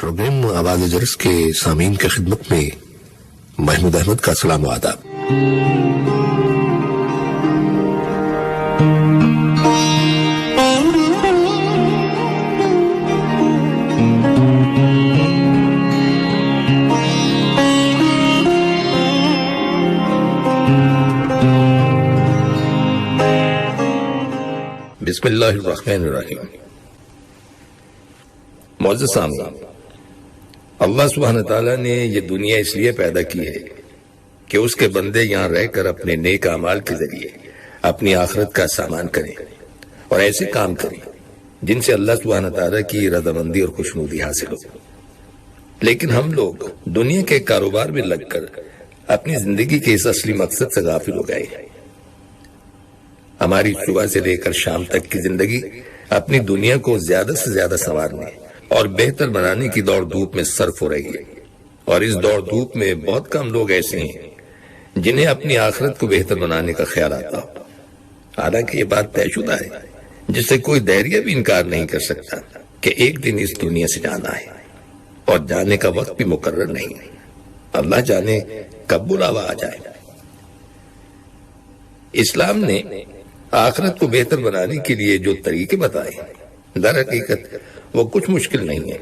Programme آواز جرس کے سامعین کی خدمت میں محمود احمد کا سلام و آداب۔ بسم اللہ الرحمن الرحیم۔ معزز سامعین، اللہ سبحانہ تعالیٰ نے یہ دنیا اس لیے پیدا کی ہے کہ اس کے بندے یہاں رہ کر اپنے نیک اعمال کے ذریعے اپنی آخرت کا سامان کریں اور ایسے کام کریں جن سے اللہ سبحانہ تعالیٰ کی رضامندی اور خوشنودی حاصل ہو۔ لیکن ہم لوگ دنیا کے کاروبار میں لگ کر اپنی زندگی کے اس اصلی مقصد سے غافل ہو گئے ہیں۔ ہماری صبح سے لے کر شام تک کی زندگی اپنی دنیا کو زیادہ سے زیادہ سنوارنے اور بہتر بنانے کی دوڑ دھوپ میں صرف ہو رہی ہے، اور اس دوڑ دھوپ میں بہت کم لوگ ایسے ہیں جنہیں اپنی آخرت کو بہتر بنانے کا خیال آتا ہو۔ حالانکہ یہ بات طے شدہ ہے جس سے کوئی داہریہ بھی انکار نہیں کر سکتا کہ ایک دن اس دنیا سے جانا ہے، اور جانے کا وقت بھی مقرر نہیں ہے۔ اللہ جانے کب بلاوا آ جائے۔ اسلام نے آخرت کو بہتر بنانے کے لیے جو طریقے بتائے در حقیقت وہ کچھ مشکل نہیں ہے،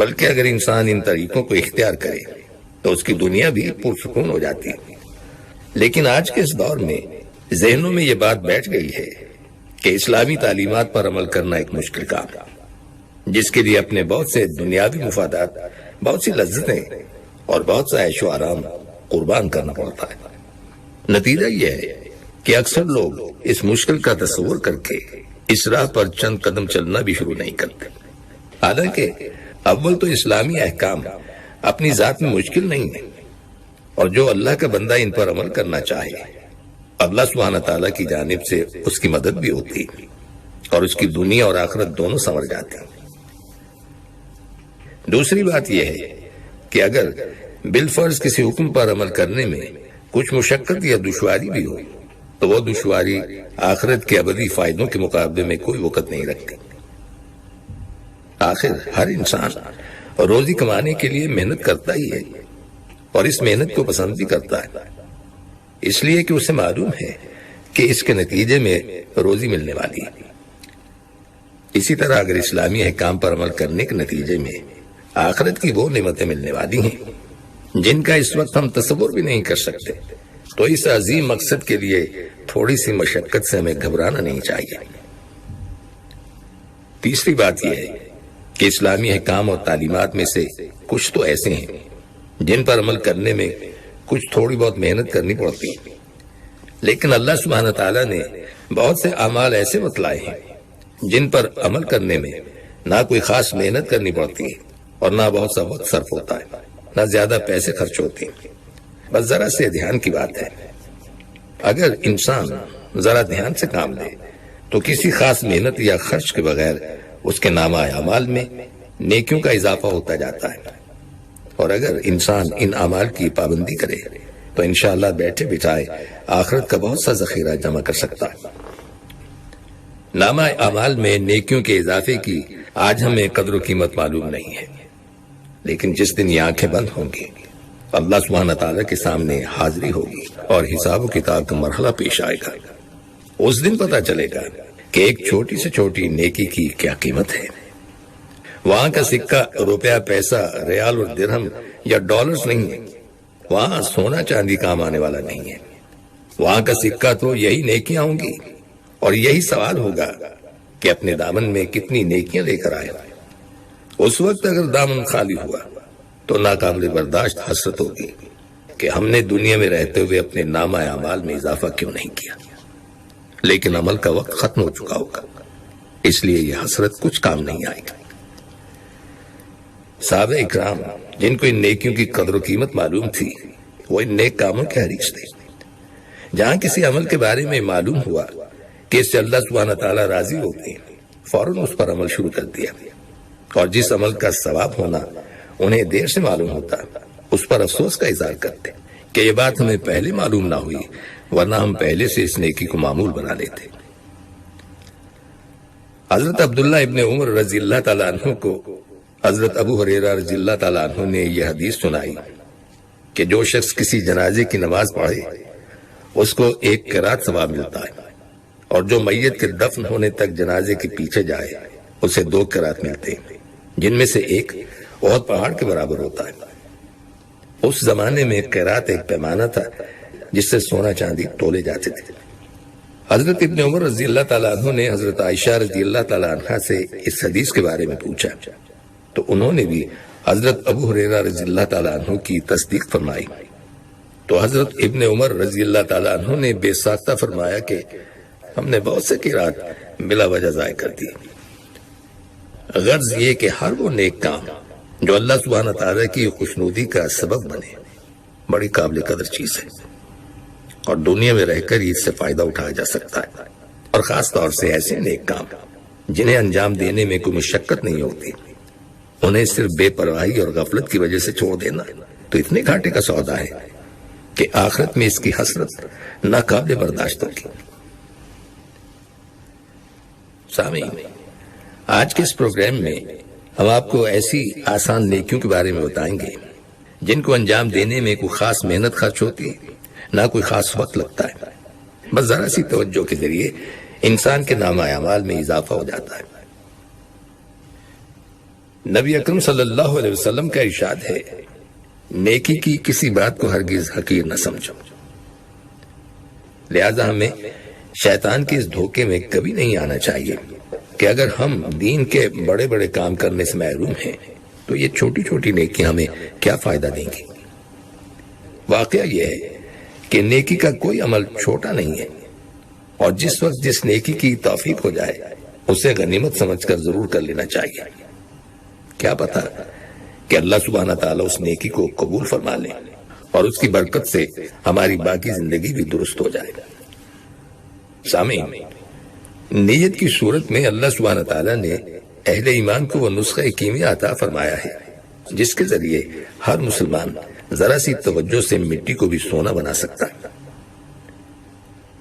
بلکہ اگر انسان ان طریقوں کو اختیار کرے تو اس کی دنیا بھی پرسکون ہو جاتی ہے۔ لیکن آج کے اس دور میں ذہنوں میں یہ بات بیٹھ گئی ہے کہ اسلامی تعلیمات پر عمل کرنا ایک مشکل کام ہے، جس کے لیے اپنے بہت سے دنیاوی مفادات، بہت سی لذتیں اور بہت سا عیش و آرام قربان کرنا پڑتا ہے۔ نتیجہ یہ ہے کہ اکثر لوگ اس مشکل کا تصور کر کے اس راہ پر چند قدم چلنا بھی شروع نہیں کرتے۔ حالانکہ اول تو اسلامی احکام اپنی ذات میں مشکل نہیں ہے، اور جو اللہ کا بندہ ان پر عمل کرنا چاہے اللہ سبحانہ تعالیٰ کی جانب سے اس کی مدد بھی ہوتی ہے، اور اس کی دنیا اور آخرت دونوں سنور جاتی ہیں۔ دوسری بات یہ ہے کہ اگر بالفرض کسی حکم پر عمل کرنے میں کچھ مشقت یا دشواری بھی ہو تو وہ دشواری آخرت کے ابدی فائدوں کے مقابلے میں کوئی وقت نہیں رکھتی۔ آخر ہر انسان روزی کمانے کے لیے محنت کرتا ہی ہے، اور اس محنت کو پسند بھی کرتا ہے، اس لیے کہ اسے معلوم ہے کہ اس کے نتیجے میں روزی ملنے والی ہے۔ اسی طرح اگر اسلامی احکام پر عمل کرنے کے نتیجے میں آخرت کی وہ نعمتیں ملنے والی ہیں جن کا اس وقت ہم تصور بھی نہیں کر سکتے، تو اس عظیم مقصد کے لیے تھوڑی سی مشقت سے ہمیں گھبرانا نہیں چاہیے۔ تیسری بات یہ ہے کہ اسلامی احکام اور تعلیمات میں سے کچھ تو ایسے ہیں جن پر عمل کرنے میں کچھ تھوڑی بہت محنت کرنی پڑتی ہے، لیکن اللہ سبحانہ تعالیٰ نے بہت سے اعمال ایسے بتلائے ہیں جن پر عمل کرنے میں نہ کوئی خاص محنت کرنی پڑتی ہے، اور نہ بہت سا وقت صرف ہوتا ہے، نہ زیادہ پیسے خرچ ہوتے ہیں۔ بس ذرا سے دھیان کی بات ہے۔ اگر انسان ذرا دھیان سے کام لے تو کسی خاص محنت یا خرچ کے بغیر اس کے نامہ اعمال میں نیکیوں کا اضافہ ہوتا جاتا ہے، اور اگر انسان ان اعمال کی پابندی کرے تو انشاءاللہ بیٹھے بٹھائے آخرت کا بہت سا ذخیرہ جمع کر سکتا ہے۔ نامہ اعمال میں نیکیوں کے اضافے کی آج ہمیں قدر و قیمت معلوم نہیں ہے، لیکن جس دن یہ آنکھیں بند ہوں گی، اللہ سبحانہ تعالیٰ کے سامنے حاضری ہوگی اور حساب و کتاب کا مرحلہ پیش آئے گا، اس دن پتہ چلے گا کہ ایک چھوٹی سے چھوٹی نیکی کی کیا قیمت ہے۔ وہاں کا سکہ روپیہ، پیسہ، ریال اور درہم یا ڈالرز نہیں ہے، وہاں سونا چاندی کام آنے والا نہیں ہے۔ وہاں کا سکہ تو یہی نیکیاں ہوں گی، اور یہی سوال ہوگا کہ اپنے دامن میں کتنی نیکیاں لے کر آئے۔ اس وقت اگر دامن خالی ہوا تو ناقابل برداشت حسرت ہوگی کہ ہم نے دنیا میں رہتے ہوئے اپنے نامہ اعمال میں اضافہ کیوں نہیں کیا، لیکن عمل کا وقت ختم ہو چکا ہوگا، اس لیے یہ حسرت کچھ کام نہیں آئے گی۔ صحابہ اکرام جن کو ان نیکیوں کی قدر و قیمت معلوم تھی، وہ ان نیک کاموں کے حریص تھے۔ جہاں کسی عمل کے بارے میں معلوم ہوا کہ اس سے اللہ سبحانہ تعالیٰ راضی ہوتے ہیں، فوراً اس پر عمل شروع کر دیا، اور جس عمل کا ثواب ہونا انہیں دیر سے معلوم ہوتا اس پر افسوس کا اظہار کرتے کہ یہ بات ہمیں پہلے معلوم نہ ہوئی، ورنہ ہم پہلے سے اس نیکی کو معمول بنا لیتے۔ حضرت عبداللہ ابن عمر رضی اللہ تعالیٰ عنہ کو حضرت ابو ہریرہ رضی اللہ تعالیٰ عنہ نے یہ حدیث سنائی کہ جو شخص کسی جنازے کی نماز پڑھے اس کو 1 قرات ثواب ملتا ہے، اور جو میت کے دفن ہونے تک جنازے کے پیچھے جائے اسے 2 قرات ملتے ہیں، جن میں سے ایک احد پہاڑ کے برابر ہوتا ہے۔ اس زمانے میں قرات ایک پیمانہ تھا جس سے سونا چاندی تولے جاتے تھے۔ حضرت ابن عمر رضی اللہ تعالیٰ عنہ نے حضرت عائشہ رضی اللہ تعالیٰ عنہ سے اس حدیث کے بارے میں پوچھا تو انہوں نے بھی حضرت ابو ہریرہ رضی اللہ تعالیٰ عنہ کی تصدیق فرمائی، تو حضرت ابن عمر رضی اللہ تعالیٰ عنہ نے بے ساختہ فرمایا کہ ہم نے بہت سے قرات بلا وجہ ضائع کر دی۔ غرض یہ کہ ہر وہ نیک کام جو اللہ سبحانہ تعالیٰ کی خوشنودی کا سبب بنے بڑی قابل قدر چیز ہے، اور دنیا میں رہ کر اس سے فائدہ اٹھایا جا سکتا ہے، اور خاص طور سے ایسے نیک کام جنہیں انجام دینے میں کوئی مشقت نہیں ہوتی، انہیں صرف بے پرواہی اور غفلت کی وجہ سے چھوڑ دینا تو اتنے گھاٹے کا سودا ہے کہ آخرت میں اس کی حسرت ناقابل برداشت ہوگی۔ سامعین، آج کے اس پروگرام میں ہم آپ کو ایسی آسان نیکیوں کے بارے میں بتائیں گے جن کو انجام دینے میں کوئی خاص محنت خرچ ہوتی ہے، نہ کوئی خاص وقت لگتا ہے، بس ذرا سی توجہ کے ذریعے انسان کے نامہ اعمال میں اضافہ ہو جاتا ہے۔ نبی اکرم صلی اللہ علیہ وسلم کا ارشاد ہے، نیکی کی کسی بات کو ہرگز حقیر نہ سمجھو۔ لہذا ہمیں شیطان کے اس دھوکے میں کبھی نہیں آنا چاہیے کہ اگر ہم دین کے بڑے بڑے کام کرنے سے محروم ہیں تو یہ چھوٹی چھوٹی نیکیاں ہمیں کیا فائدہ دیں گی۔ واقعہ یہ ہے کہ نیکی کا کوئی عمل چھوٹا نہیں ہے، اور جس وقت جس نیکی کی توفیق ہو جائے اسے غنیمت سمجھ کر ضرور کر لینا چاہیے۔ کیا پتا کہ اللہ سبحانہ تعالیٰ اس نیکی کو قبول فرما لے اور اس کی برکت سے ہماری باقی زندگی بھی درست ہو جائے۔ سامعین، نیت کی صورت میں اللہ سبحانہ تعالیٰ نے اہل ایمان کو وہ نسخہ کیمیا عطا فرمایا ہے جس کے ذریعے ہر مسلمان ذرا سی توجہ سے مٹی کو بھی سونا بنا سکتا ہے۔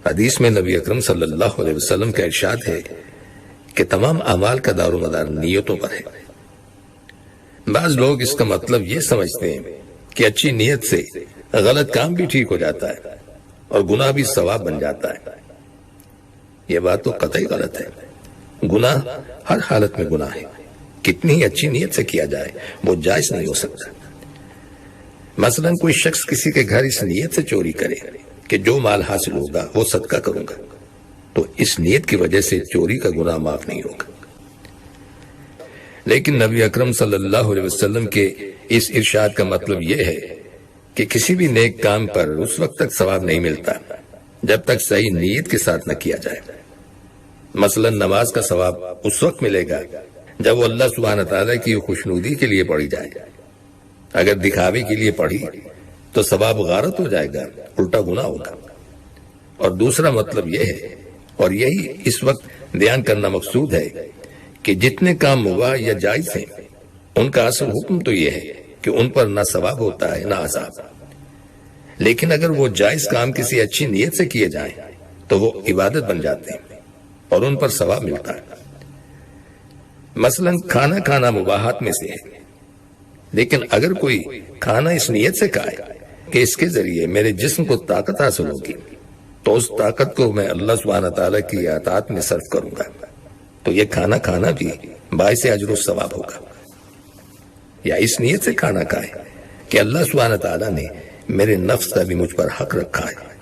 حدیث میں نبی اکرم صلی اللہ علیہ وسلم کا ارشاد ہے کہ تمام اعمال کا دار و مدار نیتوں پر ہے۔ بعض لوگ اس کا مطلب یہ سمجھتے ہیں کہ اچھی نیت سے غلط کام بھی ٹھیک ہو جاتا ہے اور گناہ بھی ثواب بن جاتا ہے۔ یہ بات تو قطعی غلط ہے۔ گناہ ہر حالت میں گناہ ہے، کتنی ہی اچھی نیت سے کیا جائے وہ جائز نہیں ہو سکتا۔ مثلا کوئی شخص کسی کے گھر اس نیت سے چوری کرے کہ جو مال حاصل ہوگا وہ صدقہ کروں گا، تو اس نیت کی وجہ سے چوری کا گناہ معاف نہیں ہوگا۔ لیکن نبی اکرم صلی اللہ علیہ وسلم کے اس ارشاد کا مطلب یہ ہے کہ کسی بھی نیک کام پر اس وقت تک ثواب نہیں ملتا جب تک صحیح نیت کے ساتھ نہ کیا جائے۔ مثلا نماز کا ثواب اس وقت ملے گا جب وہ اللہ سبحانہ تعالیٰ کی خوشنودی کے لیے پڑھی جائے۔ اگر دکھاوے کے لیے پڑھی تو ثواب غارت ہو جائے گا، الٹا گناہ ہوگا۔ اور دوسرا مطلب یہ ہے، اور یہی اس وقت بیان کرنا مقصود ہے، کہ جتنے کام مباح یا جائز ہیں ان کا اصل حکم تو یہ ہے کہ ان پر نہ ثواب ہوتا ہے نہ عذاب، لیکن اگر وہ جائز کام کسی اچھی نیت سے کیے جائیں تو وہ عبادت بن جاتے ہیں اور ان پر ثواب ملتا ہے۔ مثلا کھانا کھانا مباحات میں سے ہے، لیکن اگر کوئی کھانا اس نیت سے کھائے کہ اس کے ذریعے میرے جسم کو طاقت حاصل ہوگی تو اس طاقت کو میں اللہ سبحانہ تعالیٰ کی اطاعت میں صرف کروں گا، تو یہ کھانا کھانا بھی باعث اجر و ثواب ہوگا۔ یا اس نیت سے کھانا کھائے کہ اللہ سبحانہ تعالیٰ نے میرے نفس کا بھی مجھ پر حق رکھا ہے،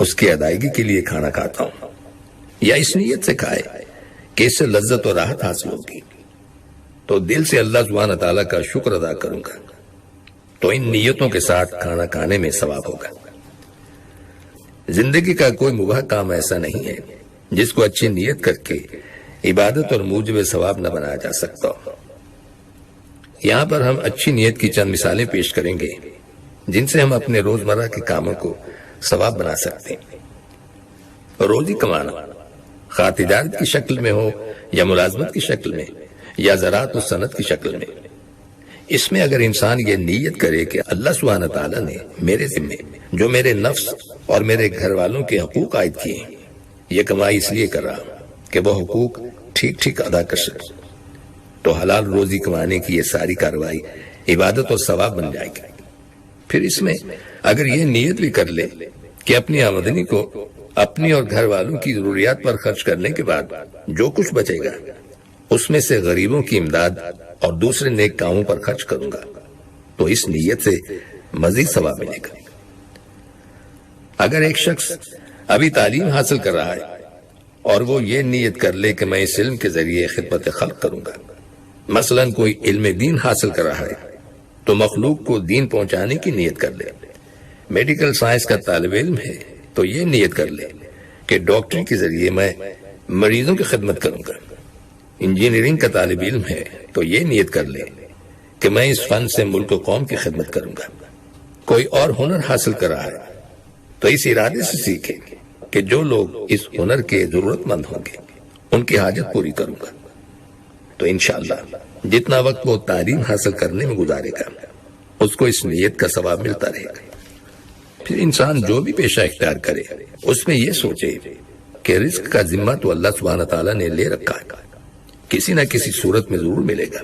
اس کی ادائیگی کے لیے کھانا کھاتا ہوں۔ یا اس نیت سے کھائے کہ اس سے لذت و راحت حاصل ہوگی، تو دل سے اللہ سبحانہ تعالیٰ کا شکر ادا کروں گا، تو ان نیتوں کے ساتھ کھانا کھانے میں ثواب ہوگا۔ زندگی کا کوئی مباح کام ایسا نہیں ہے جس کو اچھی نیت کر کے عبادت اور موجب ثواب نہ بنایا جا سکتا ہو۔ یہاں پر ہم اچھی نیت کی چند مثالیں پیش کریں گے جن سے ہم اپنے روزمرہ کے کاموں کو ثواب بنا سکتے ہیں۔ روزی کمانا، خواہ تجارت کی شکل میں ہو یا ملازمت کی شکل میں یا زراعت و صنعت کی شکل میں، اس میں اگر انسان یہ نیت کرے کہ اللہ سبحانہ تعالیٰ نے میرے ذمے جو میرے نفس اور میرے گھر والوں کے حقوق عائد کیے ہیں، یہ کمائی اس لیے کر رہا ہوں کہ وہ حقوق ٹھیک ٹھیک ادا کر سکے، تو حلال روزی کمانے کی یہ ساری کارروائی عبادت اور ثواب بن جائے گی۔ پھر اس میں اگر یہ نیت بھی کر لے کہ اپنی آمدنی کو اپنی اور گھر والوں کی ضروریات پر خرچ کرنے کے بعد جو کچھ بچے گا اس میں سے غریبوں کی امداد اور دوسرے نیک کاموں پر خرچ کروں گا، تو اس نیت سے مزید ثواب ملے گا۔ اگر ایک شخص ابھی تعلیم حاصل کر رہا ہے اور وہ یہ نیت کر لے کہ میں اس علم کے ذریعے خدمت خلق کروں گا، مثلا کوئی علم دین حاصل کر رہا ہے تو مخلوق کو دین پہنچانے کی نیت کر لے، میڈیکل سائنس کا طالب علم ہے تو یہ نیت کر لے کہ ڈاکٹری کے ذریعے میں مریضوں کی خدمت کروں گا، انجینئرنگ کا طالب علم ہے تو یہ نیت کر لے کہ میں اس فن سے ملک و قوم کی خدمت کروں گا، کوئی اور ہنر حاصل کر رہا ہے تو اس ارادے سے سیکھے کہ جو لوگ اس ہنر کے ضرورت مند ہوں گے ان کی حاجت پوری کروں گا، تو انشاءاللہ جتنا وقت وہ تعلیم حاصل کرنے میں گزارے گا اس کو اس نیت کا ثواب ملتا رہے گا۔ پھر انسان جو بھی پیشہ اختیار کرے اس میں یہ سوچے کہ رزق کا ذمہ تو اللہ سبحانہ تعالیٰ نے لے رکھا ہے، کسی نہ کسی صورت میں ضرور ملے گا،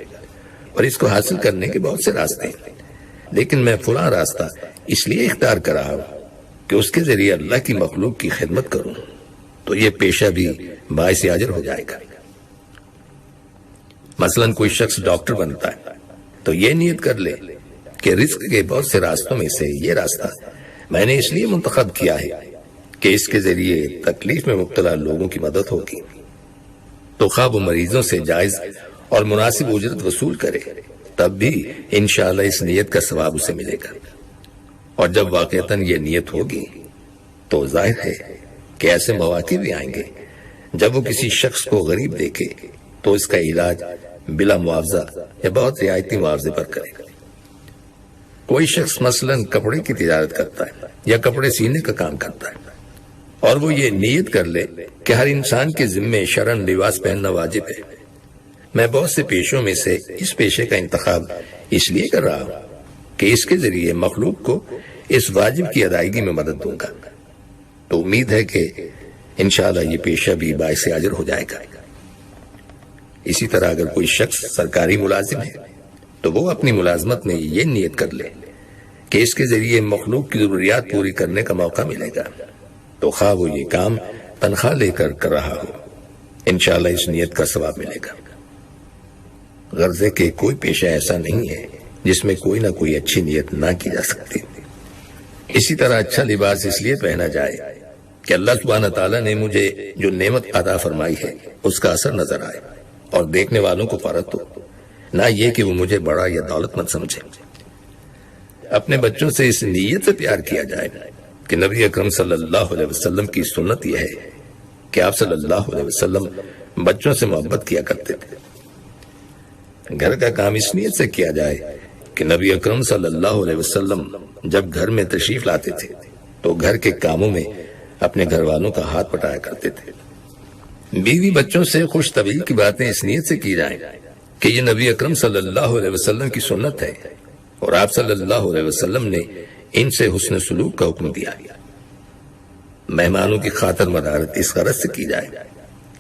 اور اس کو حاصل کرنے کے بہت سے راستے ہیں، لیکن میں فلاں راستہ اس لیے اختیار کر رہا ہوں کہ اس کے ذریعے اللہ کی مخلوق کی خدمت کروں، تو یہ پیشہ بھی باعث اجر ہو جائے گا۔ مثلا کوئی شخص ڈاکٹر بنتا ہے تو یہ نیت کر لے کہ رزق کے بہت سے راستوں میں سے یہ راستہ میں نے اس لیے منتخب کیا ہے کہ اس کے ذریعے تکلیف میں مبتلا لوگوں کی مدد ہوگی، تو خواہ وہ مریضوں سے جائز اور مناسب اجرت وصول کرے تب بھی انشاءاللہ اس نیت کا ثواب اسے ملے گا، اور جب واقعتاً یہ نیت ہوگی تو ظاہر ہے کہ ایسے مواقع بھی آئیں گے جب وہ کسی شخص کو غریب دیکھے تو اس کا علاج بلا معاوضہ یا بہت رعایتی معاوضے پر کرے گا۔ کوئی شخص مثلا کپڑے کی تجارت کرتا ہے یا کپڑے سینے کا کام کرتا ہے اور وہ یہ نیت کر لے کہ ہر انسان کے ذمے شرعاً لباس پہننا واجب ہے، میں بہت سے پیشوں میں سے اس پیشے کا انتخاب اس لیے کر رہا ہوں کہ اس کے ذریعے مخلوق کو اس واجب کی ادائیگی میں مدد دوں گا، تو امید ہے کہ انشاءاللہ یہ پیشہ بھی باعث اجر ہو جائے گا۔ اسی طرح اگر کوئی شخص سرکاری ملازم ہے تو وہ اپنی ملازمت میں یہ نیت کر لے کہ اس کے ذریعے مخلوق کی ضروریات پوری کرنے کا موقع ملے گا، تو خواہ وہ یہ کام تنخواہ لے کر کر رہا ہو، انشاءاللہ اس نیت کا ثواب ملے گا۔ غرض ہے کہ کوئی پیشہ ایسا نہیں ہے جس میں کوئی نہ کوئی اچھی نیت نہ کی جا سکتی۔ اسی طرح اچھا لباس اس لیے پہنا جائے کہ اللہ سبحانہ تعالیٰ نے مجھے جو نعمت عطا فرمائی ہے اس کا اثر نظر آئے اور دیکھنے والوں کو فرق ہو، نہ یہ کہ وہ مجھے بڑا یا دولت مند سمجھے۔ اپنے بچوں سے اس نیت سے پیار کیا جائے کہ نبی اکرم صلی اللہ علیہ وسلم کی سنت یہ ہے کہ آپ صلی اللہ علیہ وسلم بچوں سے محبت کیا کرتے تھے۔ گھر کا کام اس نیت سے کیا جائے کہ نبی اکرم صلی اللہ علیہ وسلم جب گھر میں تشریف لاتے تھے تو گھر کے کاموں میں اپنے گھر والوں کا ہاتھ پٹایا کرتے تھے۔ بیوی بچوں سے خوش طبعی کی باتیں اس نیت سے کی جائیں کہ یہ نبی اکرم صلی اللہ علیہ وسلم کی سنت ہے اور آپ صلی اللہ علیہ وسلم نے ان سے حسن سلوک کا حکم دیا۔ مہمانوں کی خاطر مدارت اس غرض سے کی جائے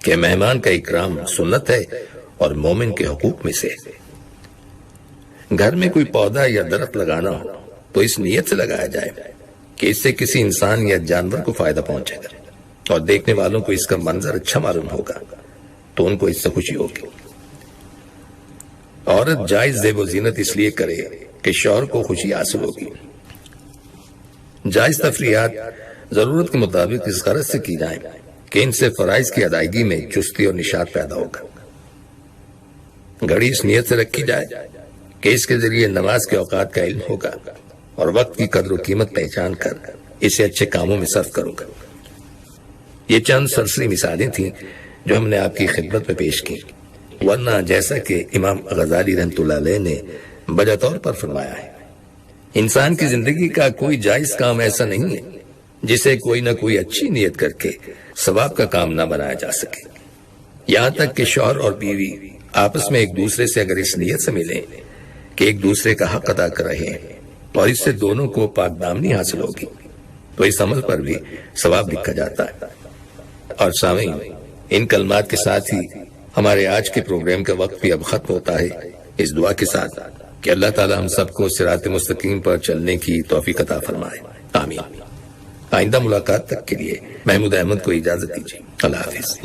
کہ مہمان کا اکرام سنت ہے اور مومن کے حقوق میں سے ہے۔ گھر میں کوئی پودا یا درخت لگانا ہو تو اس نیت سے لگایا جائے کہ اس سے کسی انسان یا جانور کو فائدہ پہنچے گا اور دیکھنے والوں کو اس کا منظر اچھا معلوم ہوگا تو ان کو اس سے خوشی ہوگی۔ عورت جائز زیب و زینت اس لیے کرے کہ شوہر کو خوشی حاصل ہوگی۔ جائز تفریحات ضرورت کے مطابق اس غرض سے کی جائیں کہ ان سے فرائض کی ادائیگی میں چستی اور نشاط پیدا ہوگا۔ گھڑی اس نیت سے رکھی جائے کہ اس کے ذریعے نماز کے اوقات کا علم ہوگا اور وقت کی قدر و قیمت پہچان کر اسے اچھے کاموں میں صرف کروں گا۔ یہ چند سرسری مثالیں تھیں جو ہم نے آپ کی خدمت میں پیش کی، ورنہ جیسا کہ امام غزالی رحمۃ اللہ علیہ نے بجا طور پر فرمایا ہے، انسان کی زندگی کا کوئی جائز کام ایسا نہیں ہے جسے کوئی نہ کوئی اچھی نیت کر کے ثواب کا کام نہ بنایا جا سکے۔ یہاں تک کہ شوہر اور بیوی آپس میں ایک دوسرے سے اگر اس نیت سے ملیں کہ ایک دوسرے کا حق ادا کر رہے ہیں اور اس سے دونوں کو پاک دامنی حاصل ہوگی تو اس عمل پر بھی ثواب لکھا جاتا ہے۔ اور سامعین، ان کلمات کے ساتھ ہی ہمارے آج کے پروگرام کا وقت بھی اب ختم ہوتا ہے، اس دعا کے ساتھ کہ اللہ تعالی ہم سب کو صراط مستقیم پر چلنے کی توفیق عطا فرمائے، آمین۔ آئندہ ملاقات تک کے لیے محمود احمد کو اجازت دیجیے، اللہ حافظ۔